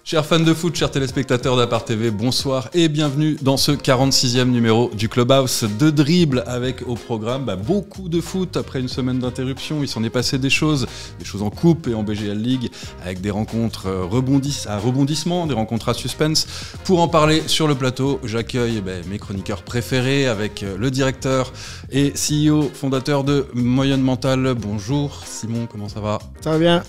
Chers fans de foot, chers téléspectateurs d'Apart TV, bonsoir et bienvenue dans ce 46e numéro du Clubhouse de Dribble avec au programme beaucoup de foot. Après une semaine d'interruption, il s'en est passé des choses en coupe et en BGL League avec des rencontres à rebondissement, des rencontres à suspense. Pour en parler sur le plateau, j'accueille mes chroniqueurs préférés avec le directeur et CEO fondateur de Moyenne Mentale. Bonjour Simon, comment ça va ? Ça va bien.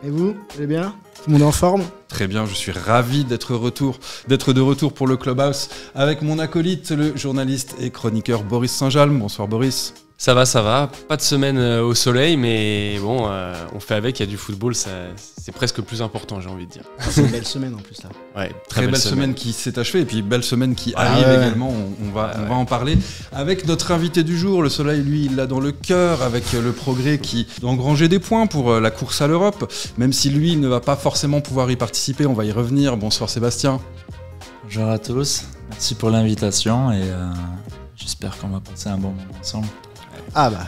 Et vous ? Vous allez bien ? Tout le monde en forme ? Très bien, je suis ravi d'être de retour pour le Clubhouse avec mon acolyte, le journaliste et chroniqueur Boris Saint-Jalm. Bonsoir Boris. Ça va. Pas de semaine au soleil, mais bon, on fait avec, il y a du football, c'est presque plus important, j'ai envie de dire. C'est une belle semaine en plus là. Ouais, très belle semaine qui s'est achevée, et puis belle semaine qui arrive également, on va en parler. Avec notre invité du jour, le soleil, lui, il l'a dans le cœur, avec le Progrès qui doit engranger des points pour la course à l'Europe, même si lui ne va pas forcément pouvoir y participer, on va y revenir. Bonsoir Sébastien. Bonjour à tous, merci pour l'invitation et j'espère qu'on va passer un bon moment ensemble. Ah bah.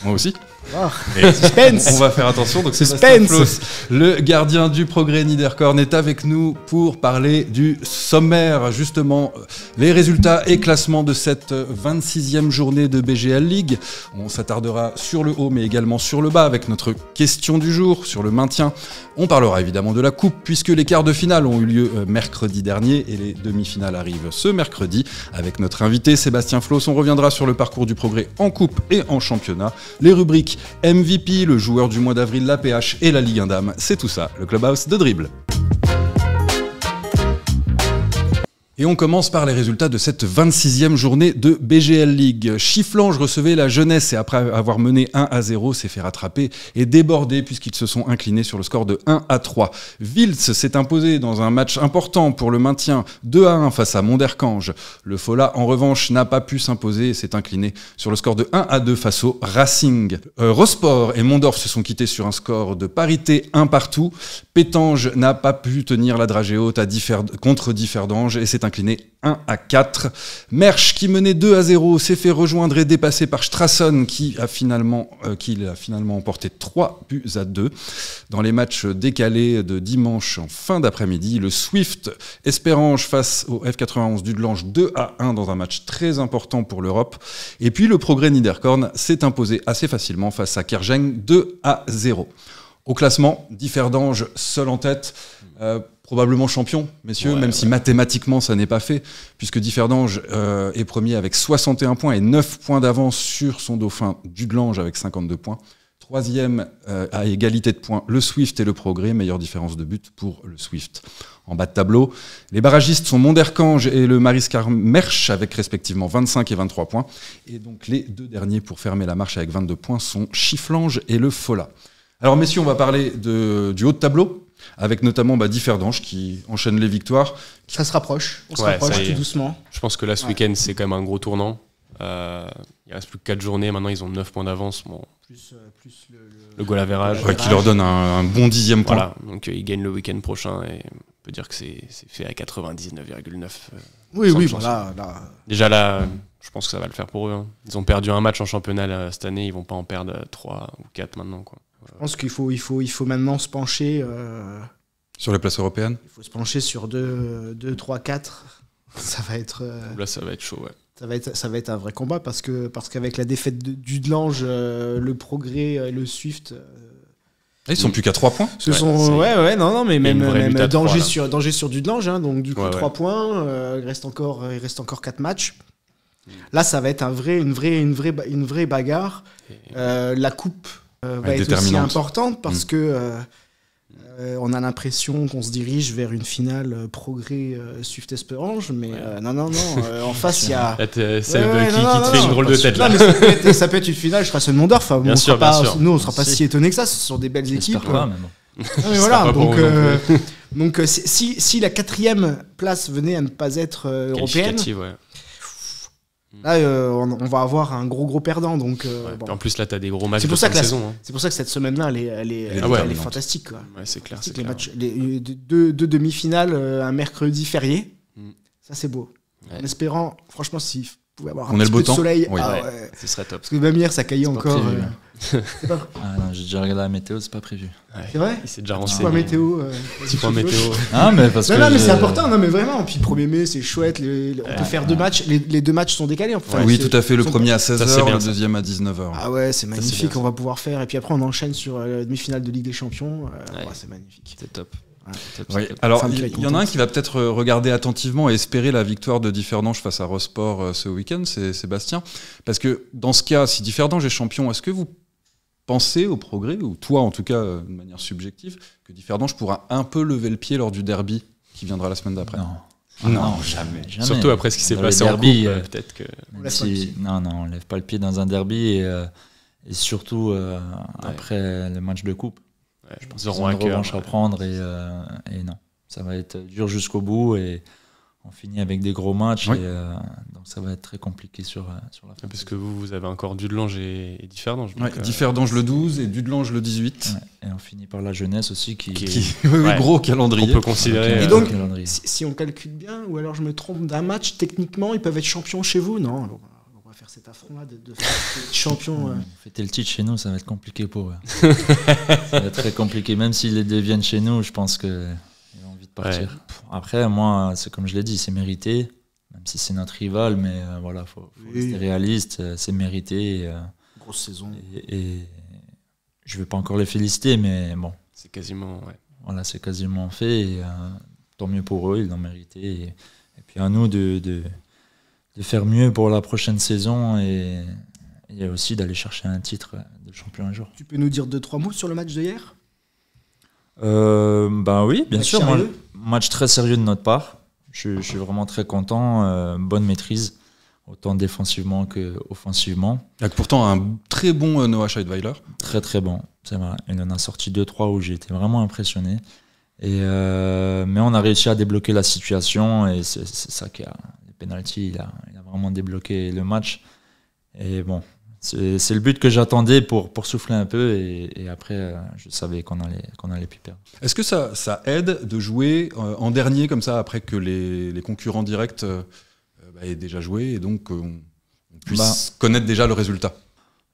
Moi aussi. Oh. Suspense. On va faire attention. Donc Sébastien Floss, le gardien du Progrès Niederkorn, est avec nous pour parler du sommaire, justement, les résultats et classements de cette 26e journée de BGL League. On s'attardera sur le haut mais également sur le bas avec notre question du jour sur le maintien. On parlera évidemment de la coupe puisque les quarts de finale ont eu lieu mercredi dernier et les demi-finales arrivent ce mercredi. Avec notre invité Sébastien Floss, on reviendra sur le parcours du Progrès en coupe et en championnat, les rubriques MVP, le joueur du mois d'avril, la PH et la Ligue 1 Dames. C'est tout ça, le Clubhouse de Dribble. Et on commence par les résultats de cette 26e journée de BGL League. Chifflange recevait la Jeunesse et après avoir mené 1-0, s'est fait rattraper et déborder puisqu'ils se sont inclinés sur le score de 1-3. Vils s'est imposé dans un match important pour le maintien 2-1 face à Monderkange. Le Fola, en revanche, n'a pas pu s'imposer et s'est incliné sur le score de 1-2 face au Racing. Rosport et Mondorf se sont quittés sur un score de parité 1 partout. Pétange n'a pas pu tenir la dragée haute contre Differdange et s'est incliné 1-4. Mersch, qui menait 2-0, s'est fait rejoindre et dépasser par Strasson, qui l'a finalement emporté 3-2. Dans les matchs décalés de dimanche en fin d'après-midi, le Swift Espérange face au F91 d'Udelange 2-1 dans un match très important pour l'Europe. Et puis le Progrès Niederkorn s'est imposé assez facilement face à Kerjeng 2-0. Au classement, Differdange seul en tête. Probablement champion, messieurs, même si mathématiquement ça n'est pas fait, puisque Differdange est premier avec 61 points et 9 points d'avance sur son dauphin Dudelange avec 52 points. Troisième à égalité de points, le Swift et le Progrès, meilleure différence de but pour le Swift. En bas de tableau, les barragistes sont Monderkange et le Mariskar Mersch avec respectivement 25 et 23 points. Et donc les deux derniers pour fermer la marche avec 22 points sont Chifflange et le Fola. Alors messieurs, on va parler du haut de tableau, avec notamment Differdange qui enchaîne les victoires. Ça se rapproche, on se rapproche tout doucement. Je pense que là, ce week-end, c'est quand même un gros tournant. Il reste plus que 4 journées, maintenant ils ont 9 points d'avance. Bon. Plus le goal average. Qui leur donne un bon 10e point. Voilà, donc ils gagnent le week-end prochain et on peut dire que c'est fait à 99,9. Oui, voilà. Déjà là, je pense que ça va le faire pour eux. Hein. Ils ont perdu un match en championnat cette année, ils vont pas en perdre 3 ou 4 maintenant, quoi. Je pense qu'il faut maintenant se pencher sur les places européennes. Il faut se pencher sur 2, 3, 4. Ça va être. Là, ça va être chaud, ouais. Ça va être un vrai combat parce qu'avec la défaite d'Udelange, le Progrès, le Swift. Ils sont plus qu'à 3 points. Mais même danger 3, danger sur Dudelange, hein, donc du coup 3 ouais. points. Il reste encore 4 matchs. Là, ça va être une vraie bagarre. La coupe. Va être aussi importante parce que on a l'impression qu'on se dirige vers une finale Progrès Swift Espérange, mais non, en face il y a qui te fait une drôle de tête là. Mais ça peut être une finale Strasson-Mondorf. Bien sûr. Nous on sera pas si étonnés que ça. Ce sont des belles équipes. Pas, mais bon. Mais voilà, donc si la 4e place venait à ne pas être européenne. Là, on va avoir un gros perdant. Donc, En plus, là, tu as des gros matchs de fin de saison. Hein. C'est pour ça que cette semaine-là, elle est fantastique. Quoi. Ouais, c'est clair. Les matchs, deux demi-finales, un mercredi férié. Ça, c'est beau. Ouais. En espérant, franchement, si pouvait avoir On un a petit le beau peu de temps. soleil. Oui. Ah Ouais, ouais. ce serait top. Parce que même hier, ça caillait encore. prévu. C'est pas- Ah non, j'ai déjà regardé la météo, c'est pas prévu. C'est vrai? Il s'est déjà Petit renseigné. point météo. Petit point météo. Ah, mais parce Non, que non, mais c'est important, non, mais vraiment. Puis 1er mai, c'est chouette. On peut faire 2 matchs. Les 2 matchs sont décalés. Enfin, Oui, c'est- tout à fait. Le sont premier à c'est 16h, bien, le ça. deuxième à 19h. Ah ouais, c'est magnifique, bien, on va pouvoir faire. Et puis après, on enchaîne sur la demi-finale de Ligue des Champions. Ouais, c'est magnifique. C'est top. Ouais. Top, Oui. c'est top. Alors, Femme il qui va y, être en a un contente. qui va peut-être regarder attentivement et espérer la victoire de Differdange face à Rosport ce week-end, c'est Sébastien. Parce que dans ce cas, si Differdange est champion, est-ce que vous pensez au progrès, ou toi en tout cas de manière subjective, que Differdange pourra un peu lever le pied lors du derby qui viendra la semaine d'après? Non, jamais. Surtout après ce qui s'est Dans passé les en coupe, derbies, peut-être que. On même lève pas le si, pied. non, on lève pas le pied dans un derby et surtout après le match de coupe. Ouais, je pense Ils qu'ils ont auront une un cœur. revanche à prendre et non, ça va être dur jusqu'au bout et on finit avec des gros matchs Oui. et donc ça va être très compliqué sur la fin. Parce que vous avez encore Dudelange et Differdange. Ouais, Differdange le 12 et Dudelange le 18. Ouais, et on finit par la jeunesse aussi qui Oui, Ouais. gros On calendrier. peut considérer. Et donc, calendrier. si on calcule bien, ou alors je me trompe d'un match, techniquement, ils peuvent être champions chez vous? Non, alors, on va faire cet affront-là de faire être champion. Fêter le titre chez nous, ça va être compliqué pour eux. Ça va être très complié. Même s'ils les deviennent chez nous, je pense qu'ils ont envie de partir. Après, moi, c'est comme je l'ai dit, c'est mérité. Même si c'est notre rival, mais voilà, faut Oui. rester réaliste. C'est mérité. Grosse saison. Et je vais pas encore les féliciter, mais bon, C'est quasiment. Ouais. voilà, c'est quasiment fait. Et, tant mieux pour eux, ils l'ont mérité. Et puis à nous de faire mieux pour la prochaine saison et aussi d'aller chercher un titre de champion un jour. Tu peux nous dire 2-3 mots sur le match de hier? Ben oui, bien Match sûr. sérieux? Match très sérieux de notre part. Je suis vraiment très content. Bonne maîtrise, autant défensivement qu'offensivement. Avec pourtant un très bon Noah Scheidweiler. Très très bon, c'est vrai. Il en a sorti 2-3 où j'ai été vraiment impressionné. Mais on a réussi à débloquer la situation et c'est ça qui a. Les pénaltys, il a vraiment débloqué le match. Et bon, c'est le but que j'attendais pour souffler un peu et après je savais qu'on allait plus perdre. Est-ce que ça aide de jouer en dernier comme ça après que les concurrents directs aient déjà joué et donc on puisse connaître déjà le résultat?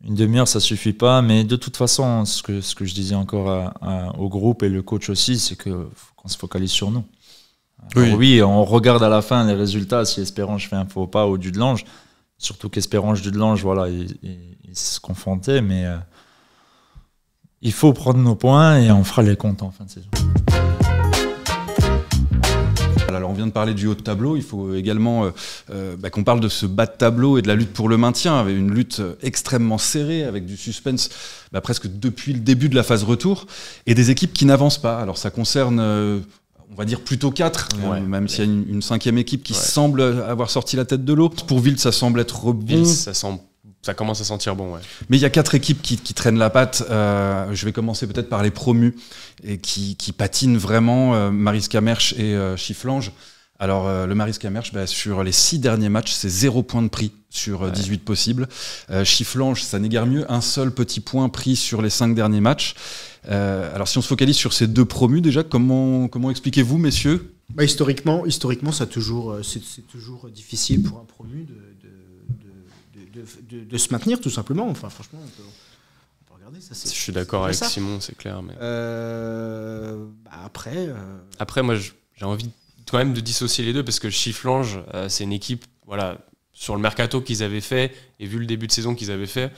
Une demi-heure, ça suffit pas, mais de toute façon, ce que je disais encore au groupe et le coach aussi, c'est qu'on se focalise sur nous. Alors oui, on regarde à la fin les résultats, si Espérange fait un faux pas ou Dudelange, surtout qu'Espérange, Dudelange, voilà, ils se confrontaient, mais il faut prendre nos points et on fera les comptes en fin de saison. Alors on vient de parler du haut de tableau, il faut également qu'on parle de ce bas de tableau et de la lutte pour le maintien, avec une lutte extrêmement serrée, avec du suspense presque depuis le début de la phase retour, et des équipes qui n'avancent pas. Alors ça concerne, on va dire plutôt 4, même s'il y a une 5e équipe qui semble avoir sorti la tête de l'eau. Pour Ville, ça semble être bon. Ville, ça commence à sentir bon, ouais. Mais il y a 4 équipes qui traînent la patte. Je vais commencer peut-être par les promus et qui patinent vraiment, Mariska Mersch et Chifflange. Alors le Mariska Mersch, sur les 6 derniers matchs, c'est 0 point de prix sur 18 possibles. Chifflange, ça n'est guère mieux, un seul petit point pris sur les 5 derniers matchs. Alors si on se focalise sur ces 2 promus déjà, comment expliquez-vous, messieurs? Historiquement, c'est toujours difficile pour un promu de se maintenir, tout simplement. Enfin, franchement, on peut regarder ça. Je suis d'accord avec Simon, c'est clair. Mais... Après, moi, j'ai envie quand même de dissocier les deux parce que Chifflange, c'est une équipe, voilà, sur le mercato qu'ils avaient fait et vu le début de saison qu'ils avaient fait,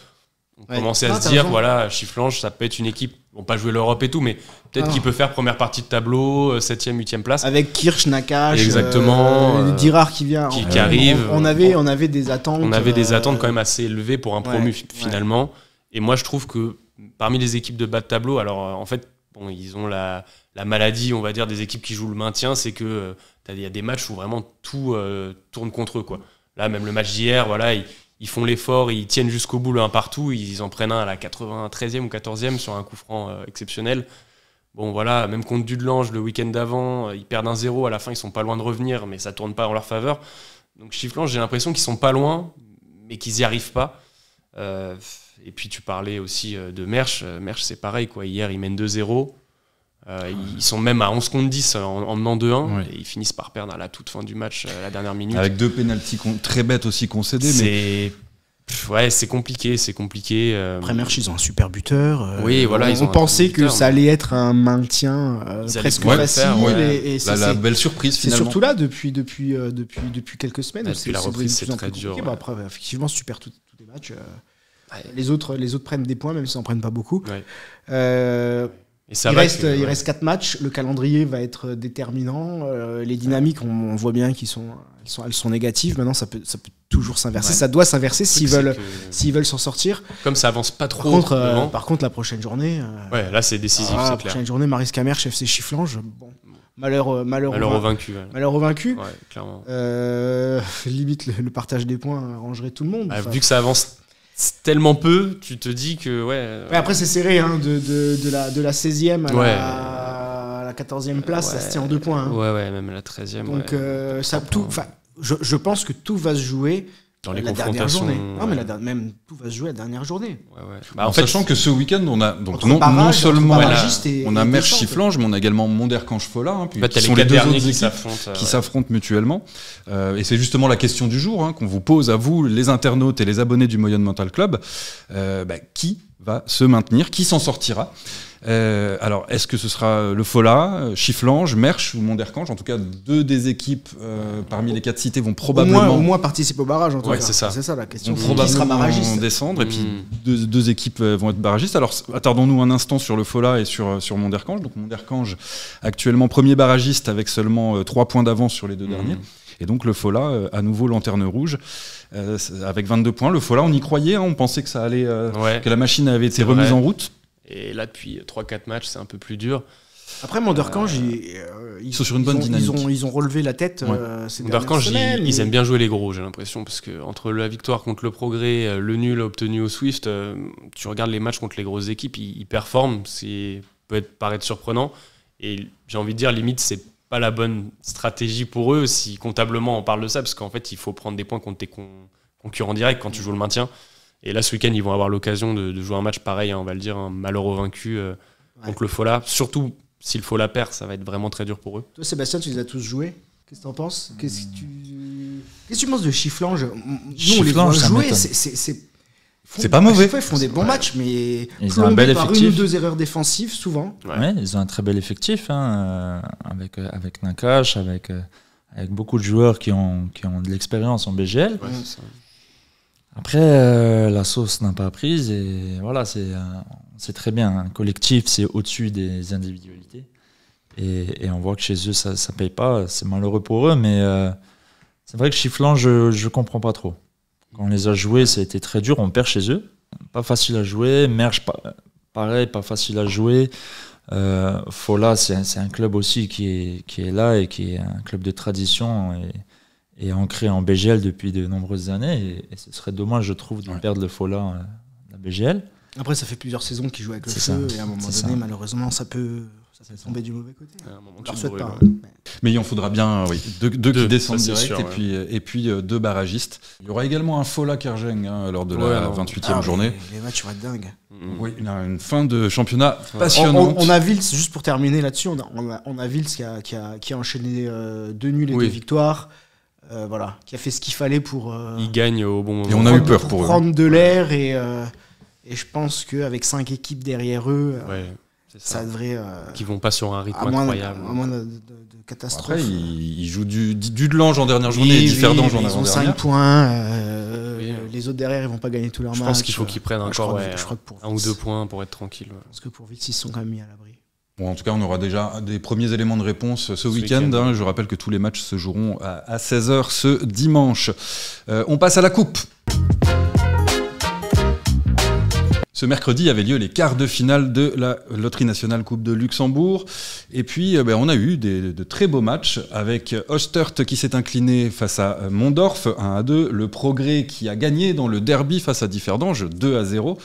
on commençait à se dire, voilà, Chifflange, ça peut être une équipe, on va pas jouer l'Europe et tout, mais peut-être qu'il peut faire première partie de tableau, 7e, 8e place. Avec Kirch, Nakash, exactement, Dirard qui vient, qui arrive. On avait des attentes. On avait des attentes quand même assez élevées pour un promu finalement. Et moi, je trouve que parmi les équipes de bas de tableau, alors en fait, bon, ils ont la maladie, on va dire, des équipes qui jouent le maintien, c'est que il y a des matchs où vraiment tout tourne contre eux, quoi. Là, même le match d'hier, voilà, ils font l'effort, ils tiennent jusqu'au bout le 1 partout, ils en prennent un à la 93e ou 14e sur un coup franc exceptionnel. Bon, voilà, même contre Dudelange le week-end d'avant, ils perdent 1-0, à la fin, ils sont pas loin de revenir, mais ça tourne pas en leur faveur. Donc, Chifflange, j'ai l'impression qu'ils sont pas loin, mais qu'ils y arrivent pas. Et puis, tu parlais aussi de Mersch. Mersch, c'est pareil, quoi. Hier, ils mènent 2-0. Ils sont même à 11 contre 10 en menant 2-1 et ils finissent par perdre à la toute fin du match, la dernière minute. Avec 2 pénaltys très bêtes aussi concédés. Ouais, c'est compliqué. Après Merch, ils ont un super buteur. Oui, voilà, on pensait que ça allait être un maintien presque facile. Et la belle surprise finalement. C'est surtout là depuis quelques semaines. Depuis la reprise, c'est très dur. Bon, après, effectivement, si tu perds tous les matchs, les autres prennent des points, même s'ils n'en prennent pas beaucoup. Il reste 4 matchs, le calendrier va être déterminant, les dynamiques, on voit bien elles sont négatives. Maintenant, ça peut toujours s'inverser, ça doit s'inverser s'ils veulent s'en sortir. Comme ça avance pas trop. Par contre, la prochaine journée, là c'est décisif, c'est clair. La prochaine journée, Maryse Camerch, FC Chifflange, bon, malheur au vaincu. Malheur au vaincu. Ouais, clairement. Limite, le partage des points arrangerait tout le monde. Vu que ça avance tellement peu, tu te dis que après c'est serré, hein, de la 16e à la 14e place, ça se tient en 2 points. Hein. Ouais, même la 13e. Donc je pense que tout va se jouer dans les confrontations. Non, mais même tout va se jouer la dernière journée. En sachant que ce week-end, on a donc non seulement on a Merch Chifflange, mais on a également Monderkange-Fola. Hein, ce sont les deux derniers qui s'affrontent mutuellement. Et c'est justement la question du jour qu'on vous pose à vous, les internautes et les abonnés du Moyonne Mental Club. Qui va se maintenir? Qui s'en sortira? Alors, est-ce que ce sera le Fola, Chifflange, Merch ou Monderkange? En tout cas, 2 des équipes parmi les 4 cités vont probablement au moins participer au barrage. En tout cas. C'est ça la question. Vont probablement descendre et puis 2 équipes vont être barragistes. Alors, attardons-nous un instant sur le Fola et sur Monderkange. Donc, Monderkange actuellement premier barragiste avec seulement 3 points d'avance sur les 2 derniers. Et donc le Fola, à nouveau lanterne rouge, avec 22 points. Le Fola, on y croyait, on pensait que ça allait, que la machine avait été remise en route. Et là, depuis 3-4 matchs, c'est un peu plus dur. Après, Monderkange, ils sont sur une bonne dynamique. Ils ont relevé la tête. Monderkange, ils aiment bien jouer les gros, j'ai l'impression, parce que entre la victoire contre le Progrès, le nul obtenu au Swift, tu regardes les matchs contre les grosses équipes, ils performent. C'est paraître surprenant. Et j'ai envie de dire, limite, c'est pas la bonne stratégie pour eux si comptablement on parle de ça, parce qu'en fait, il faut prendre des points contre tes concurrents directs quand tu joues le maintien. Et là, ce week-end, ils vont avoir l'occasion de jouer un match pareil, on va le dire, un malheur au vaincu contre le Fola. Surtout si le Fola perd, ça va être vraiment très dur pour eux. Toi, Sébastien, tu les as tous joués. Qu'est-ce que tu en penses? Qu'est-ce que tu penses de Chifflange? Nous, on les voit jouer, c'est pas mauvais. Ils font des bons matchs, mais ils ont un bel par effectif. 1 ou 2 erreurs défensives, souvent. Ils ont un très bel effectif, avec Nakash, avec beaucoup de joueurs qui ont de l'expérience en BGL. Après, la sauce n'a pas prise et voilà, c'est très bien. Un collectif, c'est au-dessus des individualités. Et on voit que chez eux, ça paye pas. C'est malheureux pour eux, mais c'est vrai que Chifflange, je comprends pas trop. Quand on les a joués, ça a été très dur. On perd chez eux. Pas facile à jouer. Merch, pareil, pas facile à jouer. Fola, c'est un club aussi qui est là et qui est un club de tradition et ancré en BGL depuis de nombreuses années. Et ce serait dommage, je trouve, de perdre le Fola, la BGL. Après, ça fait plusieurs saisons qu'ils jouent avec le feu. Et à un moment donné, malheureusement, ça peut tomber du mauvais côté. On leur souhaite pas. Mais il en faudra bien deux qui descendent direct sûr, et puis 2 barragistes. Il y aura également un Fola Kergeng lors de la 28e journée. Les matchs vont être dingues. Oui, il y a une fin de championnat passionnante. On a Vils, juste pour terminer là-dessus, on a Vils qui a enchaîné 2 nuls et 2 victoires. Qui a fait ce qu'il fallait pour. Il gagne au bon moment. Et on a eu peur pour prendre de l'air et je pense qu'avec 5 équipes derrière eux, ça devrait. Qui vont pas sur un rythme incroyable. À moins de catastrophe. Après, ils jouent du de l'ange en dernière journée et du fer d'ange en avant-dernière. Ils ont 5 points. Les autres derrière, ils vont pas gagner tous leurs matchs. Je pense qu'il faut qu'ils prennent encore 1 ou 2 points pour être tranquille. Je pense que pour Vils, ils se sont quand même mis à l'abri. Bon, en tout cas, on aura déjà des premiers éléments de réponse ce week-end. Je rappelle que tous les matchs se joueront à 16h ce dimanche. On passe à la coupe. Ce mercredi avaient lieu les quarts de finale de la Loterie Nationale Coupe de Luxembourg. Et puis, on a eu de très beaux matchs avec Ostert qui s'est incliné face à Mondorf 1-2. Le Progrès qui a gagné dans le derby face à Differdange 2-0.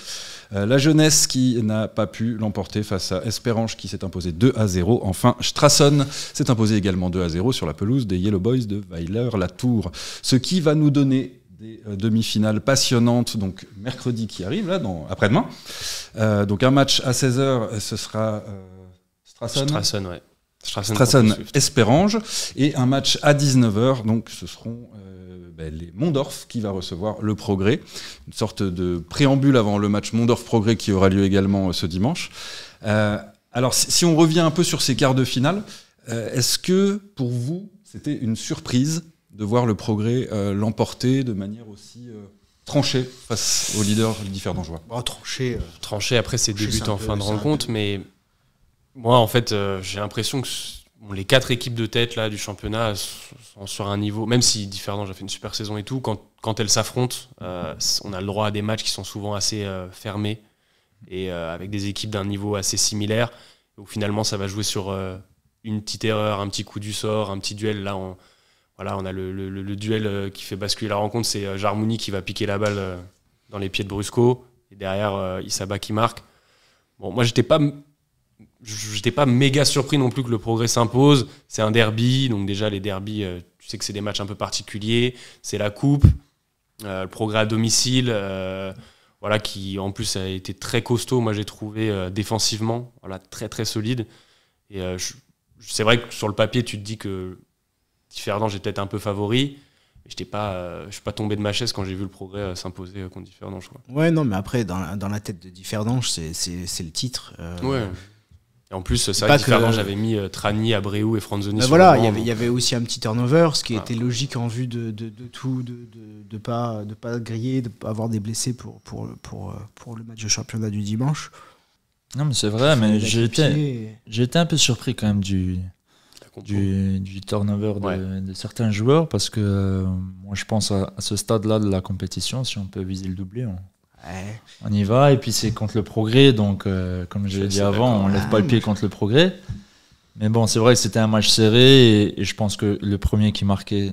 La Jeunesse qui n'a pas pu l'emporter face à Esperange qui s'est imposé 2-0. Enfin, Strassen s'est imposé également 2-0 sur la pelouse des Yellow Boys de Weiler-la-Tour. Ce qui va nous donner des demi-finales passionnantes, donc mercredi qui arrive, là, après-demain. Donc un match à 16h, ce sera Strassen, ouais. Strassen-Esperange, et un match à 19h, donc ce seront les Mondorf qui va recevoir le Progrès, une sorte de préambule avant le match Mondorf-Progrès qui aura lieu également ce dimanche. Alors si on revient un peu sur ces quarts de finale, est-ce que pour vous c'était une surprise de voir le Progrès l'emporter de manière aussi tranchée face au leader differdangeois? Tranché après ses débuts en fin de rencontre, mais moi en fait j'ai l'impression que les 4 équipes de tête là, du championnat sont sur un niveau, même si Differdange a fait une super saison et tout, quand elles s'affrontent, on a le droit à des matchs qui sont souvent assez fermés et avec des équipes d'un niveau assez similaire, où finalement ça va jouer sur une petite erreur, un petit coup du sort, un petit duel. Là, on a le duel qui fait basculer la rencontre, c'est Jarmouni qui va piquer la balle dans les pieds de Brusco, et derrière Issaba qui marque. Bon, moi j'étais pas méga surpris non plus que le Progrès s'impose. C'est un derby, donc déjà les derbys, tu sais que c'est des matchs un peu particuliers. C'est la coupe, le Progrès à domicile, qui en plus a été très costaud. Moi j'ai trouvé défensivement, très très solide. Et c'est vrai que sur le papier tu te dis que Differdange est peut-être un peu favori. Je suis pas tombé de ma chaise quand j'ai vu le Progrès s'imposer contre Differdange. Ouais, non, mais après dans la tête de Differdange, c'est le titre. Ouais. Et en plus, c'est vrai que Differdange j'avais mis Trani, Abreu et Franzoni. Il y avait aussi un petit turnover, ce qui était logique en vue de tout, de pas griller, de pas avoir des blessés pour le match de championnat du dimanche. Non, mais c'est vrai, mais j'ai été un peu surpris quand même du turnover de certains joueurs, parce que moi je pense à ce stade-là de la compétition, si on peut viser le doublé, on y va, et puis c'est contre le Progrès, donc comme je l'ai dit avant, on lève pas le pied contre le Progrès. Mais bon, c'est vrai que c'était un match serré, et je pense que le premier qui marquait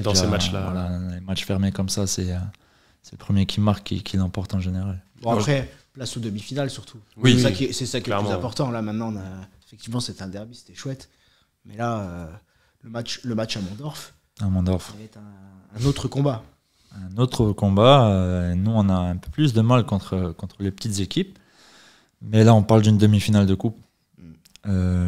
dans ces matchs-là, les matchs fermés comme ça, c'est le premier qui marque qui l'emporte en général. Bon, après, place aux demi-finales surtout. Oui, c'est ça qui est le plus important. Là maintenant, effectivement, c'était un derby, c'était chouette. Mais là, le match à Mondorf, ça va être un autre combat. Un autre combat. Nous, on a un peu plus de mal contre les petites équipes. Mais là, on parle d'une demi-finale de coupe.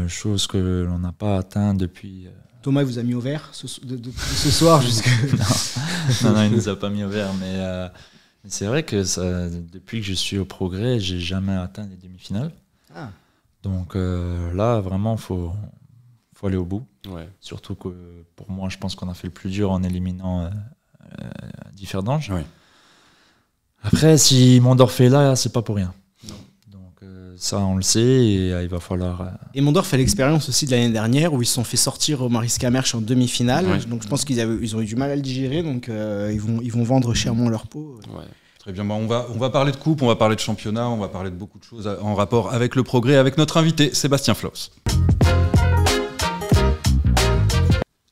Chose que l'on n'a pas atteint depuis... Thomas, il vous a mis au vert ce soir jusque... non, il ne nous a pas mis au vert. Mais c'est vrai que depuis que je suis au Progrès, j'ai jamais atteint les demi-finales. Donc là, vraiment, faut aller au bout. Ouais. Surtout que pour moi, je pense qu'on a fait le plus dur en éliminant Differdange. Oui. Après, si Mondorf est là, c'est pas pour rien. Non. Donc ça, on le sait, et il va falloir... Et Mondorf fait l'expérience aussi de l'année dernière, où ils se sont fait sortir au Mariska Merch en demi-finale. Ouais. Donc je pense qu'ils ont eu du mal à le digérer, donc ils vont vendre chèrement leur peau. Ouais. Très bien, on va parler de coupe, on va parler de championnat, on va parler de beaucoup de choses en rapport avec le Progrès, avec notre invité Sébastien Floss.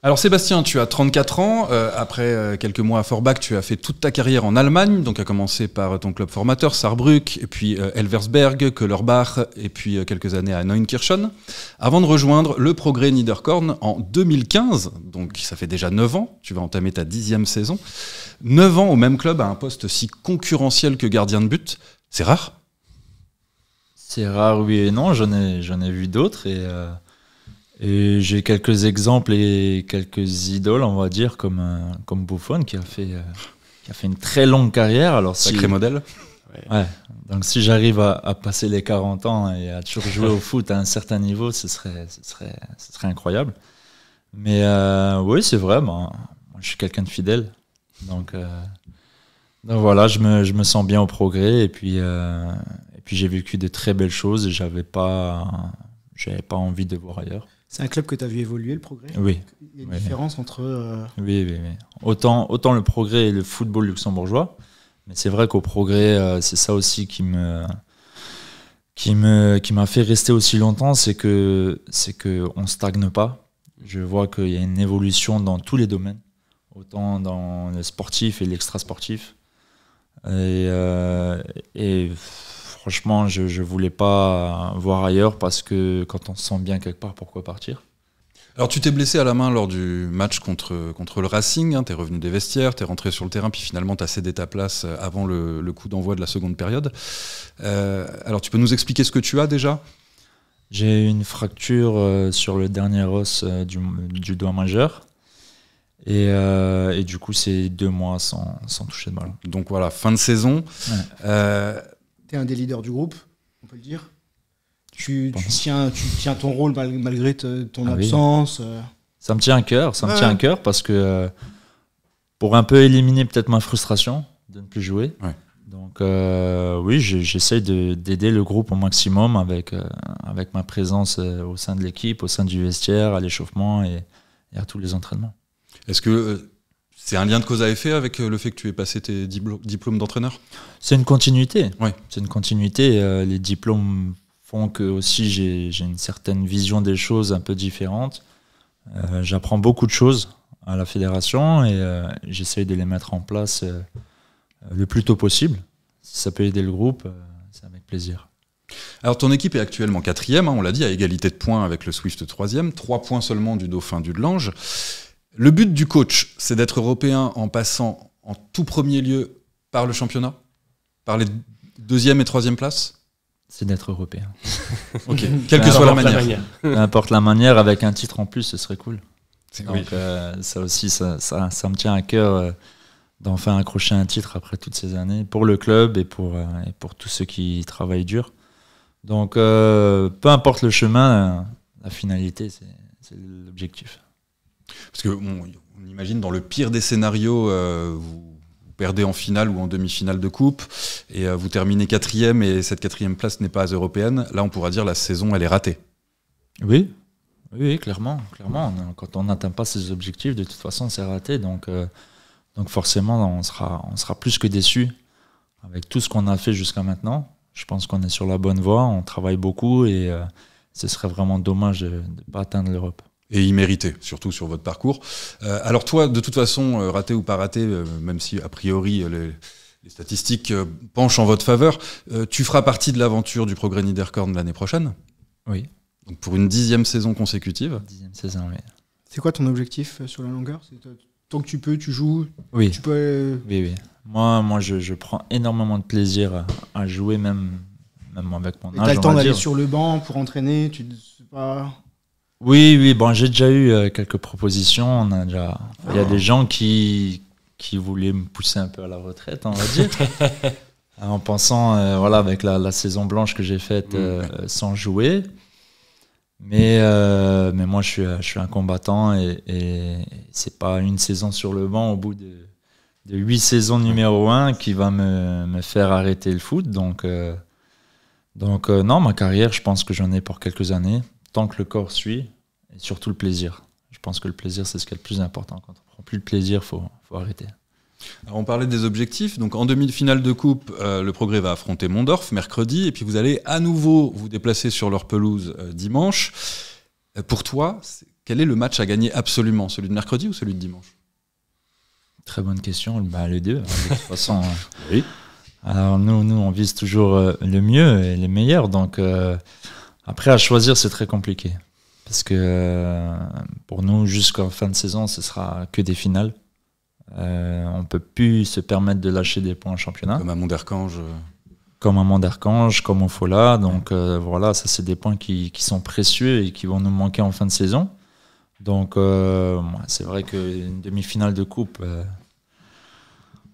Alors Sébastien, tu as 34 ans, après quelques mois à Forbach, tu as fait toute ta carrière en Allemagne, donc à commencer par ton club formateur, Saarbrück, et puis Elversberg, Köllerbach, et puis quelques années à Neunkirchen, avant de rejoindre le Progrès Niederkorn en 2015, donc ça fait déjà 9 ans, tu vas entamer ta 10e saison. 9 ans au même club, à un poste si concurrentiel que gardien de but, c'est rare ? C'est rare, oui et non, j'en ai vu d'autres, et j'ai quelques exemples et quelques idoles, on va dire, comme Buffon, qui a fait une très longue carrière. Alors, sacré modèle. Ouais. Donc si j'arrive à passer les 40 ans et à toujours jouer au foot à un certain niveau, ce serait incroyable. Mais oui, c'est vrai, moi je suis quelqu'un de fidèle. Donc voilà, je me sens bien au Progrès, et puis j'ai vécu de très belles choses, et j'avais pas envie de voir ailleurs. C'est un club que tu as vu évoluer, le Progrès ? Oui. Il y a une différence entre... Oui. Autant le Progrès et le football luxembourgeois, mais c'est vrai qu'au Progrès, c'est ça aussi qui m'a fait rester aussi longtemps, c'est que on stagne pas. Je vois qu'il y a une évolution dans tous les domaines, autant dans le sportif et l'extra-sportif. Et franchement, je voulais pas voir ailleurs, parce que quand on se sent bien quelque part, pourquoi partir ? Alors tu t'es blessé à la main lors du match contre le Racing, hein, t'es revenu des vestiaires, t'es rentré sur le terrain, puis finalement t'as cédé ta place avant le coup d'envoi de la seconde période. Alors tu peux nous expliquer ce que tu as déjà ? J'ai eu une fracture sur le dernier os du doigt majeur. Et du coup, c'est 2 mois sans toucher de ballon. Donc voilà, fin de saison. Ouais. Tu es un des leaders du groupe, on peut le dire. Tu tiens ton rôle malgré ton absence. Ça me tient à cœur, parce que pour un peu éliminer peut-être ma frustration de ne plus jouer. Ouais. Donc oui, j'essaye d'aider le groupe au maximum avec ma présence au sein de l'équipe, au sein du vestiaire, à l'échauffement et à tous les entraînements. Est-ce que c'est un lien de cause à effet avec le fait que tu aies passé tes diplômes d'entraîneur ? C'est une continuité. Ouais. C'est une continuité. Les diplômes font que aussi j'ai une certaine vision des choses un peu différente. J'apprends beaucoup de choses à la fédération et j'essaye de les mettre en place le plus tôt possible. Si ça peut aider le groupe, c'est avec plaisir. Alors ton équipe est actuellement 4e, on l'a dit, à égalité de points avec le Swift 3e, 3 points seulement du Dauphin du Delange. Le but du coach, c'est d'être européen en passant en tout premier lieu par le championnat, par les 2e et 3e places ? C'est d'être européen. Ok, quelle que soit la manière. Peu importe la manière, avec un titre en plus, ce serait cool. Donc ça aussi, ça me tient à cœur d'enfin accrocher un titre après toutes ces années, pour le club et pour tous ceux qui travaillent dur. Donc peu importe le chemin, la finalité, c'est l'objectif. Parce que on imagine dans le pire des scénarios, vous perdez en finale ou en demi-finale de coupe et vous terminez 4e et cette 4e place n'est pas européenne. Là, on pourra dire la saison, elle est ratée. Oui, clairement. Quand on n'atteint pas ces objectifs, de toute façon, c'est raté. Donc forcément, on sera plus que déçus avec tout ce qu'on a fait jusqu'à maintenant. Je pense qu'on est sur la bonne voie, on travaille beaucoup et ce serait vraiment dommage de ne pas atteindre l'Europe. Et y mériter, surtout sur votre parcours. Alors toi, de toute façon, raté ou pas raté, même si a priori les statistiques penchent en votre faveur, tu feras partie de l'aventure du Progrès Niederkorn l'année prochaine ? Oui. Donc pour une 10e saison consécutive ? 10e saison, oui. C'est quoi ton objectif sur la longueur ? Tant que tu peux, tu joues ? Oui. Tu peux... Oui. Moi je prends énormément de plaisir à jouer, même avec mon âge. T'as le temps d'aller sur le banc pour entraîner, tu sais pas... Oui, bon, j'ai déjà eu quelques propositions. Il y a des gens qui voulaient me pousser un peu à la retraite, on va dire, en pensant, avec la saison blanche que j'ai faite sans jouer. Mais moi, je suis un combattant et c'est pas une saison sur le banc au bout de 8 saisons numéro 1 qui va me faire arrêter le foot. Donc non, ma carrière, je pense que j'en ai pour quelques années. Tant que le corps suit, et surtout le plaisir. Je pense que le plaisir, c'est ce qui est le plus important. Quand on prend plus de plaisir, faut arrêter. Alors on parlait des objectifs. Donc en demi-finale de coupe, le Progrès va affronter Mondorf mercredi, et puis vous allez à nouveau vous déplacer sur leur pelouse dimanche. Pour toi, quel est le match à gagner absolument ? Celui de mercredi ou celui de dimanche ? Très bonne question. Les deux. De toute façon, oui. Alors nous, on vise toujours le mieux et les meilleurs. Donc après, à choisir, c'est très compliqué. Parce que pour nous, jusqu'en fin de saison, ce sera que des finales. On ne peut plus se permettre de lâcher des points en championnat. Comme à Monderkange. Comme à Monderkange, comme au Fola. Donc ça c'est des points qui sont précieux et qui vont nous manquer en fin de saison. Donc c'est vrai qu'une demi-finale de coupe,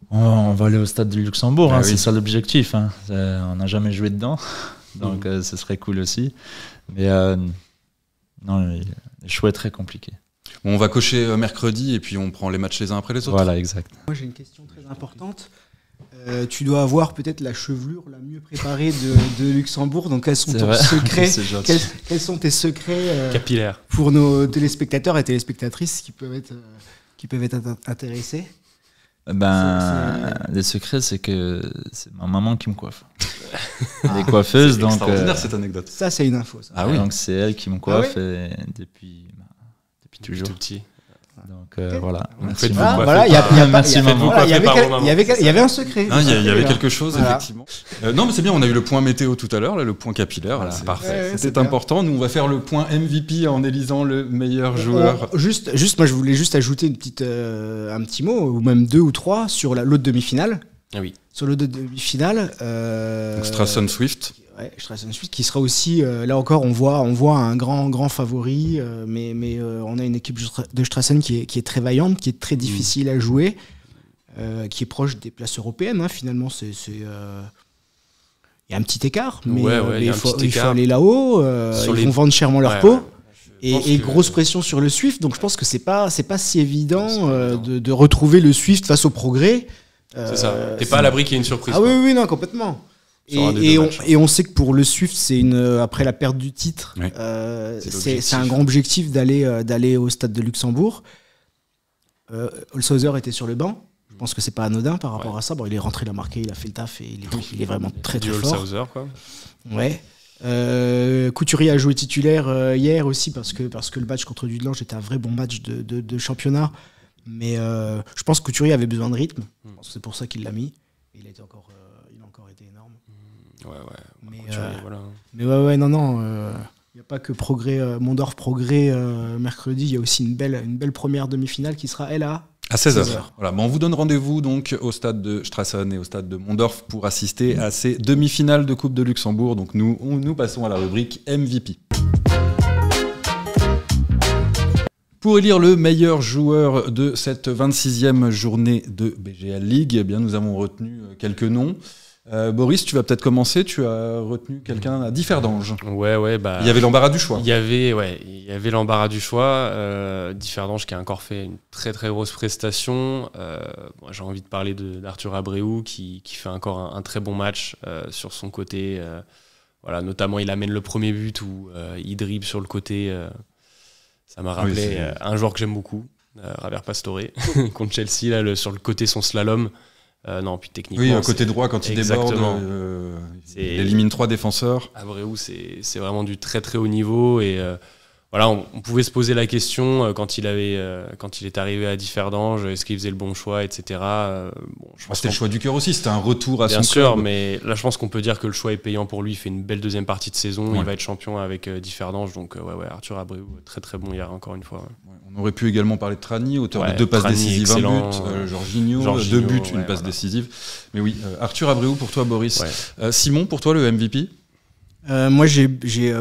on va aller au stade du Luxembourg, oui. C'est ça l'objectif. On n'a jamais joué dedans. Donc ce serait cool aussi. Mais non, le choix est très compliqué. On va cocher mercredi et puis on prend les matchs les uns après les autres. Voilà, exact. Moi j'ai une question très importante. Tu dois avoir peut-être la chevelure la mieux préparée de Luxembourg. Donc quels sont tes secrets quels sont tes secrets capillaires pour nos téléspectateurs et téléspectatrices qui peuvent être intéressés? Les secrets, c'est que c'est ma maman qui me coiffe. Elle est coiffeuse, c'est donc. C'est extraordinaire cette anecdote. Ça, c'est une info. Ça. Ah oui. Donc c'est elle qui me coiffe et depuis toujours. Tout petit. Donc voilà. Merci. Voilà, il y avait un secret. Il y avait quelque chose, effectivement. Non, mais c'est bien, on a eu le point météo tout à l'heure, là, le point capillaire. Voilà, c'est parfait. C'était important. Nous, on va faire le point MVP en élisant le meilleur joueur. Juste, moi, je voulais juste ajouter un petit mot, ou même 2 ou 3, sur l'autre demi-finale. Ah oui. Sur l'autre demi-finale. Donc Strassen Swift. Ouais, Strassen Suisse qui sera aussi, là encore, on voit un grand favori, mais on a une équipe de Strassen qui est très vaillante, qui est très difficile à jouer, qui est proche des places européennes. Hein, finalement, il y a un petit écart, mais il faut aller là-haut. Ils vont vendre chèrement leur peau. Et grosse pression sur le Swift, donc je pense que c'est pas si évident de retrouver le Swift face au progrès. C'est ça. T'es pas à l'abri qu'il y ait une surprise. Ah oui, non, complètement. Et on sait que pour le Swift, c'est après la perte du titre, c'est un grand objectif d'aller au stade de Luxembourg. Holzhauser était sur le banc. Je pense que c'est pas anodin par rapport à ça. Bon, il est rentré, il a marqué, il a fait le taf et il est vraiment très très fort. Holzhauser, quoi. Ouais. Couturier a joué titulaire hier aussi parce que le match contre Dudelange était un vrai bon match de championnat. Mais je pense que Couturier avait besoin de rythme. Je pense que c'est pour ça qu'il l'a mis. Et il a encore été énorme. Mais non. Il n'y a pas que Mondorf Progrès mercredi. Il y a aussi une belle première demi-finale qui sera elle à 16h. Voilà, on vous donne rendez-vous donc au stade de Strassen et au stade de Mondorf pour assister à ces demi-finales de Coupe de Luxembourg. Donc nous passons à la rubrique MVP. Pour élire le meilleur joueur de cette 26e journée de BGL League, eh bien, nous avons retenu quelques noms. Boris, tu vas peut-être commencer. Tu as retenu quelqu'un à Differdange. Ouais. Il y avait l'embarras du choix. Il y avait l'embarras du choix. Differdange qui a encore fait une très très grosse prestation. Moi, j'ai envie de parler d'Arthur Abreu qui fait encore un très bon match sur son côté. Voilà, notamment, il amène le premier but où il dribble sur le côté. Ça m'a rappelé un joueur que j'aime beaucoup, Javier Pastore, contre Chelsea, là, sur le côté son slalom. Non, puis techniquement. Oui, côté droit, quand il déborde, il élimine 3 défenseurs. Abreu, c'est vraiment du très très haut niveau. Et voilà, on pouvait se poser la question quand il est arrivé à Differdange, est-ce qu'il faisait le bon choix, etc. C'était le choix du cœur aussi, c'était un retour à son club. Bien sûr, mais là je pense qu'on peut dire que le choix est payant pour lui. Il fait une belle deuxième partie de saison, il va être champion avec Differdange. Donc Arthur Abreu, très très bon hier encore une fois. On aurait pu également parler de Trani, auteur de 2 passes décisives, un but, Jorginho, 2 buts, une passe décisive. Mais oui, Arthur Abreu pour toi, Boris. Simon, pour toi, le MVP? Moi, j'ai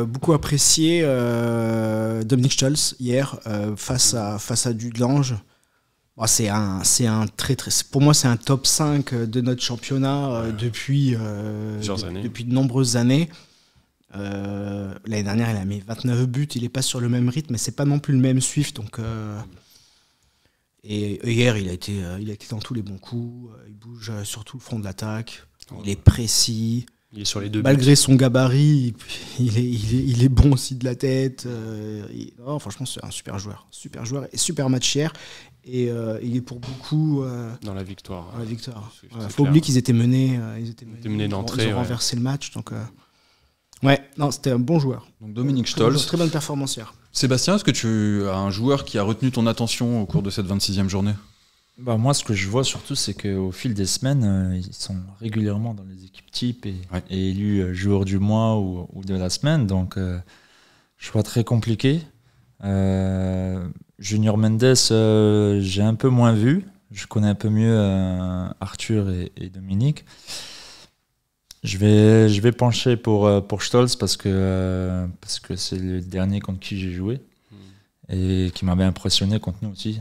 beaucoup apprécié Dominique Stolz hier face à Dudelange. Bon, c'est un très très. Pour moi, c'est un top 5 de notre championnat depuis de nombreuses années. L'année dernière, il a mis 29 buts. Il est pas sur le même rythme, mais c'est pas non plus le même Swift. Donc, et hier, il a été dans tous les bons coups. Il bouge sur tout le front de l'attaque. Il est précis. Il est sur les 2 Malgré buts. son gabarit, il est bon aussi de la tête. Franchement, c'est un super joueur et super match hier. Et il est pour beaucoup dans la victoire. Il faut oublier qu'ils étaient menés. Ils étaient menés d'entrée. Ils ont renversé le match. Donc, c'était un bon joueur. Donc Dominique Stolz. Très bonne performance hier. Sébastien, est-ce que tu as un joueur qui a retenu ton attention au cours de cette 26e journée ? Moi, ce que je vois surtout, c'est qu'au fil des semaines, ils sont régulièrement dans les équipes types et élus joueur du mois ou de la semaine. Donc, choix très compliqué. Junior Mendes, j'ai un peu moins vu. Je connais un peu mieux Arthur et Dominique. Je vais pencher pour Stolz parce que c'est le dernier contre qui j'ai joué. Et qui m'avait impressionné contre nous aussi.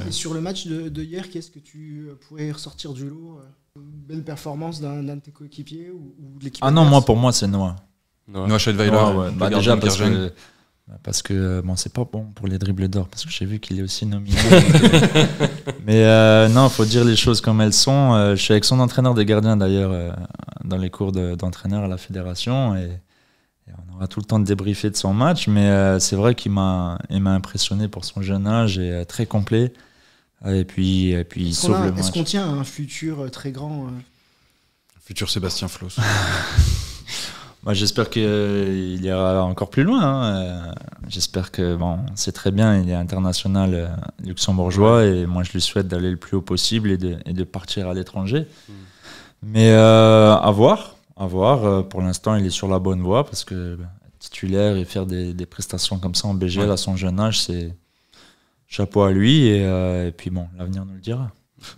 Et sur le match de hier, qu'est-ce que tu pourrais ressortir du lot? Une belle performance d'un de tes coéquipiers ou de l'équipe? Pour moi, c'est Noah. Noah Scheidweiler. Déjà parce que c'est pas bon pour les dribbles d'or, parce que j'ai vu qu'il est aussi nominé. Mais il faut dire les choses comme elles sont. Je suis avec son entraîneur des gardiens d'ailleurs dans les cours d'entraîneur à la fédération et on aura tout le temps de débriefer de son match, mais c'est vrai qu'il m'a impressionné pour son jeune âge et très complet. Et puis il sauve le match. Est-ce qu'on tient à un futur très grand Futur Sébastien Floss. J'espère qu'il ira encore plus loin. J'espère que c'est très bien, il est international luxembourgeois et moi je lui souhaite d'aller le plus haut possible et de partir à l'étranger. Mais à voir. Pour l'instant, il est sur la bonne voie parce que titulaire et faire des prestations comme ça en BGL à son jeune âge, c'est chapeau à lui. Et puis l'avenir nous le dira.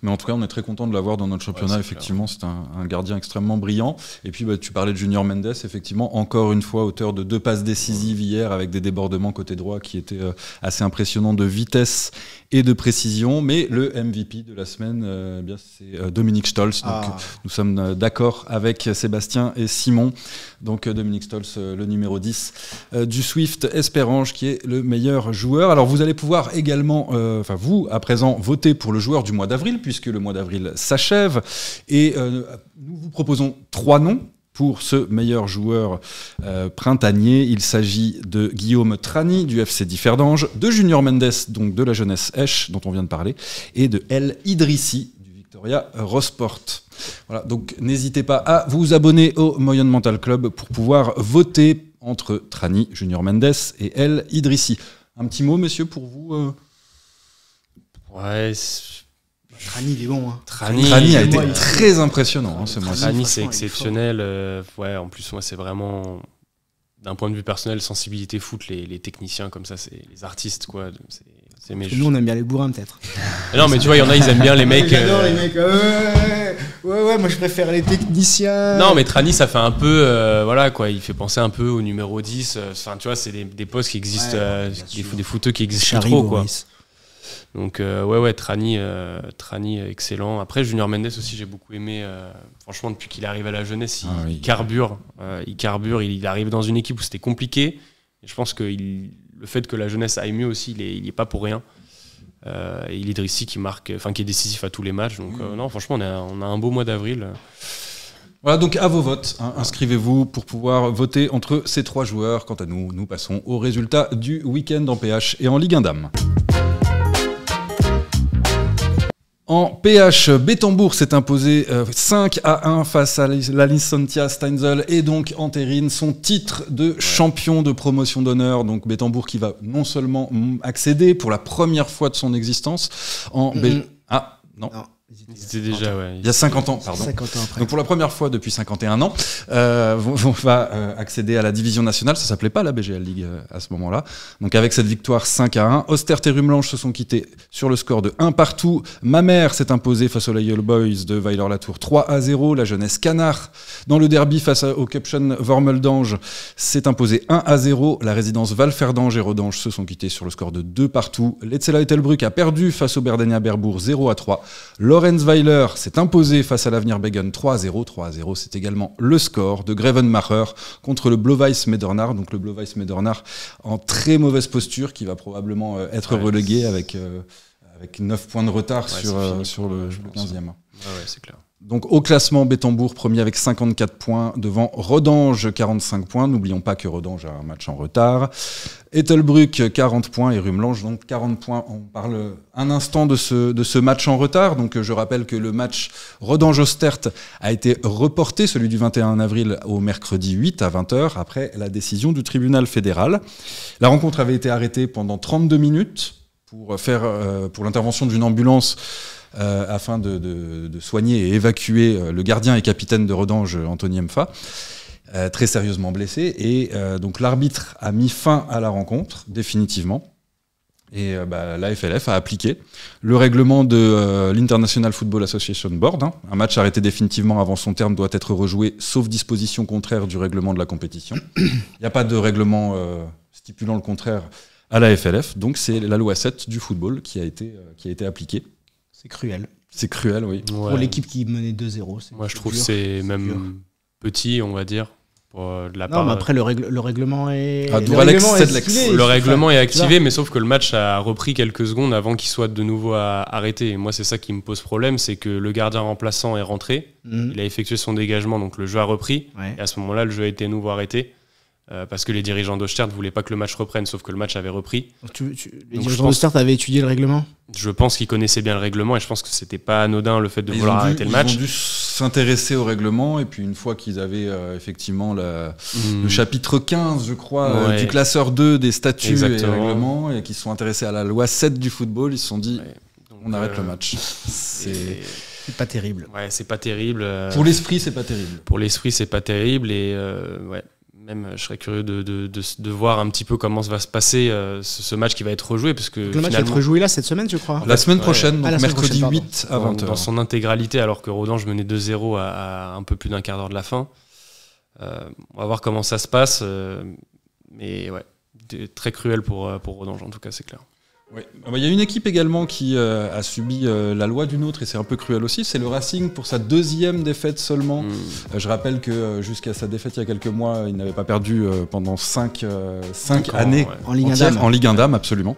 Mais en tout cas, on est très content de l'avoir dans notre championnat. Effectivement, c'est un gardien extrêmement brillant. Et puis, tu parlais de Junior Mendes. Effectivement, encore une fois, auteur de 2 passes décisives hier avec des débordements côté droit qui étaient assez impressionnants de vitesse et de précision. Mais le MVP de la semaine, c'est Dominique Stolz. Donc, nous sommes d'accord avec Sébastien et Simon. Donc, Dominique Stolz, le numéro 10 du Swift Esperange, qui est le meilleur joueur. Alors, vous allez pouvoir également, vous, à présent, voter pour le joueur du mois d'avril, puisque le mois d'avril s'achève. Et nous vous proposons 3 noms pour ce meilleur joueur printanier. Il s'agit de Guillaume Trani du FC Differdange, de Junior Mendes, donc de la jeunesse Esch, dont on vient de parler, et de El Idrissi du Victoria Rosport. Voilà, donc n'hésitez pas à vous abonner au Moyen Mental Club pour pouvoir voter entre Trani, Junior Mendes et El Idrissi. Un petit mot, messieurs, pour vous Ouais, Trani, il est bon. Hein. Trani a été très impressionnant ce mois-ci. Trani, c'est exceptionnel. En plus, moi, c'est vraiment, d'un point de vue personnel, sensibilité foot, les techniciens comme ça, c'est les artistes, quoi. Nous, on aime bien les bourrins, peut-être. Non, mais tu vois, il y en a, ils aiment bien les mecs. J'adore les mecs. Ouais, moi, je préfère les techniciens. Non, mais Trani, ça fait un peu, il fait penser un peu au numéro 10. Enfin, tu vois, c'est des postes qui existent, des footeux qui existent trop, quoi. Donc Trani excellent. Après Junior Mendes aussi, j'ai beaucoup aimé. Franchement, depuis qu'il arrive à la jeunesse, il carbure. Il arrive dans une équipe où c'était compliqué. Et je pense que le fait que la jeunesse aille mieux aussi, il est pas pour rien. Et il est Idrissi qui est décisif à tous les matchs. Donc non, franchement, on a un beau mois d'avril. Voilà, donc à vos votes, inscrivez-vous pour pouvoir voter entre ces 3 joueurs. Quant à nous passons aux résultats du week-end en PH et en Ligue 1 Dames. En PH, Bétambourg s'est imposé 5-1 face à l'Alicentia Steinzel et donc entérine son titre de champion de promotion d'honneur. Donc Bétambourg qui va non seulement accéder pour la première fois de son existence en non. C'était déjà, il y a 50 ans, pardon. 50 ans après. Donc pour la première fois depuis 51 ans, on va accéder à la division nationale. Ça s'appelait pas la BGL League à ce moment-là. Donc avec cette victoire 5-1, Ostert et Rumelange se sont quittés sur le score de 1 partout. Mamers s'est imposé face aux Loyal Boys de Weiler-Latour 3-0. La jeunesse Canard dans le derby face au Cupchen Vormeldange s'est imposé 1-0. La résidence Valferdange et Rodange se sont quittés sur le score de 2 partout. L'Etzela Ettelbruck a perdu face au Berdenia Berbourg 0-3. Lorenzweiler s'est imposé face à l'Avenir Beggen 3-0. 3-0, c'est également le score de Grevenmacher contre le Blovijs Medernard. Donc le Blovijs Medernard en très mauvaise posture qui va probablement être relégué avec 9 points de retard sur le 15e. C'est clair. Donc au classement, Bétambourg premier avec 54 points devant Rodange 45 points. N'oublions pas que Rodange a un match en retard. Ettelbruck 40 points et Rumelange donc 40 points. On parle un instant de ce match en retard. Donc je rappelle que le match Rodange-Ostert a été reporté, celui du 21 avril au mercredi 8 à 20h après la décision du tribunal fédéral. La rencontre avait été arrêtée pendant 32 minutes pour l'intervention d'une ambulance afin de soigner et évacuer le gardien et capitaine de Rodange, Anthony Mfa, très sérieusement blessé. Et donc l'arbitre a mis fin à la rencontre, définitivement. Et la FLF a appliqué le règlement de l'International Football Association Board. Un match arrêté définitivement avant son terme doit être rejoué, sauf disposition contraire du règlement de la compétition. Il n'y a pas de règlement stipulant le contraire à la FLF. Donc c'est la loi 7 du football qui a été appliquée. C'est cruel. C'est cruel, oui. Ouais. Pour l'équipe qui menait 2-0. Moi, je trouve que c'est même petit, on va dire. De la part... mais après, le règlement est... Le règlement est activé, mais sauf que le match a repris quelques secondes avant qu'il soit de nouveau arrêté. Et moi, c'est ça qui me pose problème, c'est que le gardien remplaçant est rentré. Il a effectué son dégagement, donc le jeu a repris. Ouais. Et à ce moment-là, le jeu a été à nouveau arrêté. Parce que les dirigeants d'Ostert ne voulaient pas que le match reprenne, sauf que le match avait repris. Les dirigeants d'Ostert avaient étudié le règlement ? Je pense qu'ils connaissaient bien le règlement et je pense que c'était pas anodin le fait de vouloir arrêter le match. Ils ont dû s'intéresser au règlement et puis une fois qu'ils avaient effectivement le chapitre 15, je crois, du classeur 2 des statuts et règlements et qu'ils se sont intéressés à la loi 7 du football, ils se sont dit on arrête le match. C'est pas terrible. Ouais, c'est pas terrible. Pour l'esprit, c'est pas terrible. Pour l'esprit, c'est pas terrible et même, je serais curieux de voir un petit peu comment va se passer ce match qui va être rejoué. Parce que le match va être rejoué là cette semaine, je crois. La semaine prochaine, donc mercredi 8 à 20h. Dans son intégralité, alors que Rodange menait 2-0 à un peu plus d'un quart d'heure de la fin. On va voir comment ça se passe. Mais ouais, très cruel pour Rodange, en tout cas, c'est clair. Oui. Il y a une équipe également qui a subi la loi d'une autre, et c'est un peu cruel aussi, c'est le Racing pour sa 2e défaite seulement. Je rappelle que jusqu'à sa défaite il y a quelques mois, il n'avait pas perdu pendant 5 années en Ligue 1 Dames. En Ligue 1 Dames, absolument.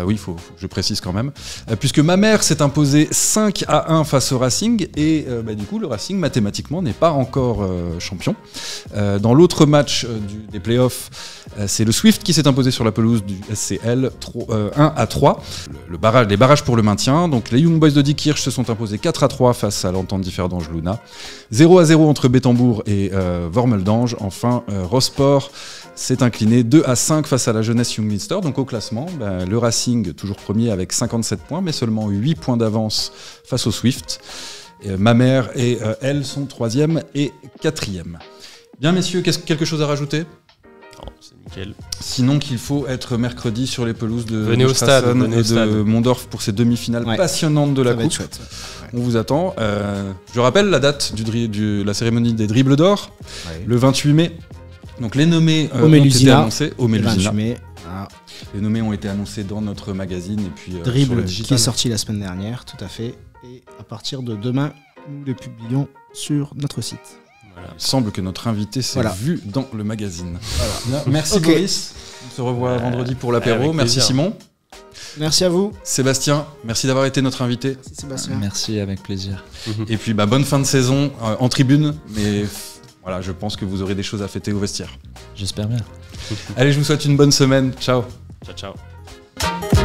Oui, faut que je précise quand même. Puisque Mamers s'est imposé 5-1 face au Racing, et du coup le Racing mathématiquement n'est pas encore champion. Dans l'autre match des playoffs, c'est le Swift qui s'est imposé sur la pelouse du SCL 1-3. Les barrages pour le maintien. Donc les Young Boys de Diekirch se sont imposés 4-3 face à l'Entente d'Ifert d'Angeluna. 0-0 entre Bétambourg et Wormeldange. Enfin, Rosport s'est incliné 2-5 face à la Jeunesse Young Minster. Donc au classement, le Racing toujours premier avec 57 points, mais seulement 8 points d'avance face au Swift. Mamers et elle sont 3e et 4e. Bien messieurs, quelque chose à rajouter ? Non, c'est nickel. Sinon qu'il faut être mercredi sur les pelouses de Strassen et de Mondorf pour ces demi-finales passionnantes de la Coupe. Chouette. On vous attend. Je rappelle la date de la cérémonie des dribbles d'or, le 28 mai. Donc les nommés ont été annoncés au Mélusina. Les nommés ont été annoncés dans notre magazine et puis Dribble qui est sorti la semaine dernière, tout à fait. Et à partir de demain, nous les publions sur notre site. Voilà. Il semble que notre invité s'est vu dans le magazine. Voilà. Merci Boris. On se revoit vendredi pour l'apéro. Merci Simon. Merci à vous. Sébastien, merci d'avoir été notre invité. Merci Sébastien. Merci, avec plaisir. Et puis bonne fin de saison en tribune. Mais voilà, je pense que vous aurez des choses à fêter au vestiaire. J'espère bien. Allez, je vous souhaite une bonne semaine. Ciao. Ciao, ciao.